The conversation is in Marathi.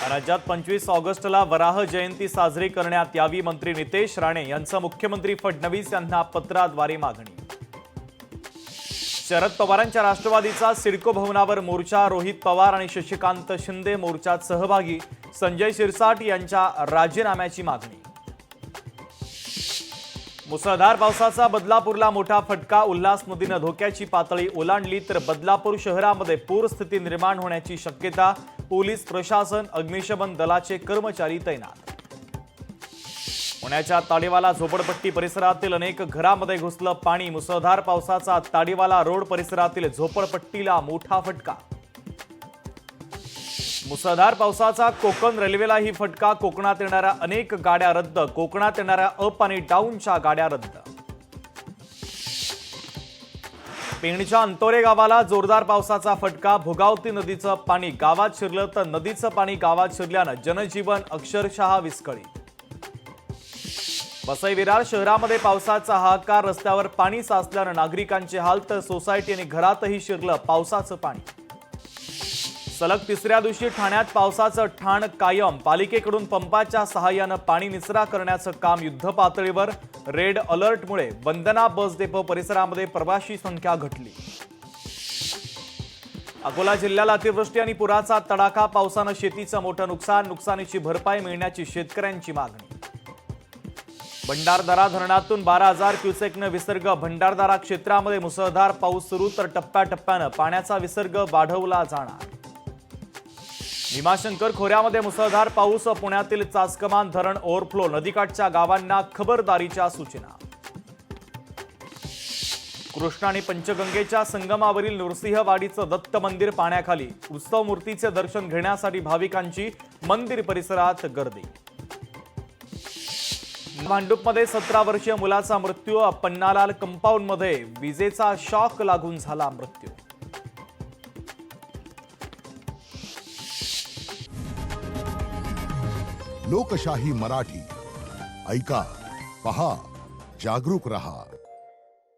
राज्यात 25 ऑगस्टला वराह जयंती साजरी करण्यात यावी, मंत्री नितेश राणे यांचं मुख्यमंत्री फडणवीस यांना पत्राद्वारे मागणी। शरद पवारांच्या राष्ट्रवादीचा सिडको भवनावर मोर्चा, रोहित पवार आणि शशिकांत शिंदे मोर्चात सहभागी, संजय शिरसाट यांच्या राजीनाम्याची मागणी। मुसळधार पावसाचा बदलापूरला मोठा फटका, उल्हास नदीनं धोक्याची पातळी ओलांडली तर बदलापूर शहरामध्ये पूरस्थिती निर्माण होण्याची शक्यता, पोलीस प्रशासन अग्निशमन दलाचे कर्मचारी तैनात। पुण्याच्या ताडीवाला झोपडपट्टी परिसरातील अनेक घरांमध्ये घुसलं पाणी, मुसळधार पावसाचा ताडीवाला रोड परिसरातील झोपडपट्टीला मोठा फटका। मुसळधार पावसाचा कोकण रेल्वेलाही फटका, कोकणात येणाऱ्या अनेक गाड्या रद्द, कोकणात येणाऱ्या अप आणि डाऊनच्या गाड्या रद्द। पेणच्या अंतोरे गावाला जोरदार पावसाचा फटका, भोगावती नदीचं पाणी गावात शिरलं तर नदीचं पाणी गावात शिरल्यानं जनजीवन अक्षरशः विस्कळीत। वसई विरार शहरामध्ये पावसाचा हाहाकार, रस्त्यावर पाणी साचल्यानं नागरिकांचे हाल तर सोसायटी आणि घरातही शिरलं पावसाचं पाणी। सलग तिसऱ्या दिवशी ठाण्यात पावसाचं ठाण कायम, पालिकेकडून पंपाच्या सहाय्यानं पाणी निचरा करण्याचं काम युद्धपातळीवर, रेड अलर्टमुळे वंदना बस डेपो परिसरामध्ये प्रवाशी संख्या घटली। अकोला जिल्ह्याला अतिवृष्टी आणि पुराचा तडाखा, पावसानं शेतीचं मोठं नुकसान, नुकसानीची भरपाई मिळण्याची शेतकऱ्यांची मागणी। भंडारदरा धरणातून 12,000 क्युसेकनं विसर्ग, भंडारदरा क्षेत्रामध्ये मुसळधार पाऊस सुरू तर टप्प्याटप्प्यानं पाण्याचा विसर्ग वाढवला जाणार। भीमाशंकर खोऱ्यामध्ये मुसळधार पाऊस, पुण्यातील चासकमान धरण ओव्हरफ्लो, नदीकाठच्या गावांना खबरदारीच्या सूचना। कृष्णा आणि पंचगंगेच्या संगमावरील नृसिंहवाडीचं दत्त मंदिर पाण्याखाली, उत्सव मूर्तीचे दर्शन घेण्यासाठी भाविकांची मंदिर परिसरात गर्दी। भांडूपमध्ये 17 वर्षीय मुलाचा मृत्यू, पन्नालाल कंपाऊंडमध्ये विजेचा शॉक लागून झाला मृत्यू। लोकशाही मराठी ऐका, पहा, जागरूक रहा।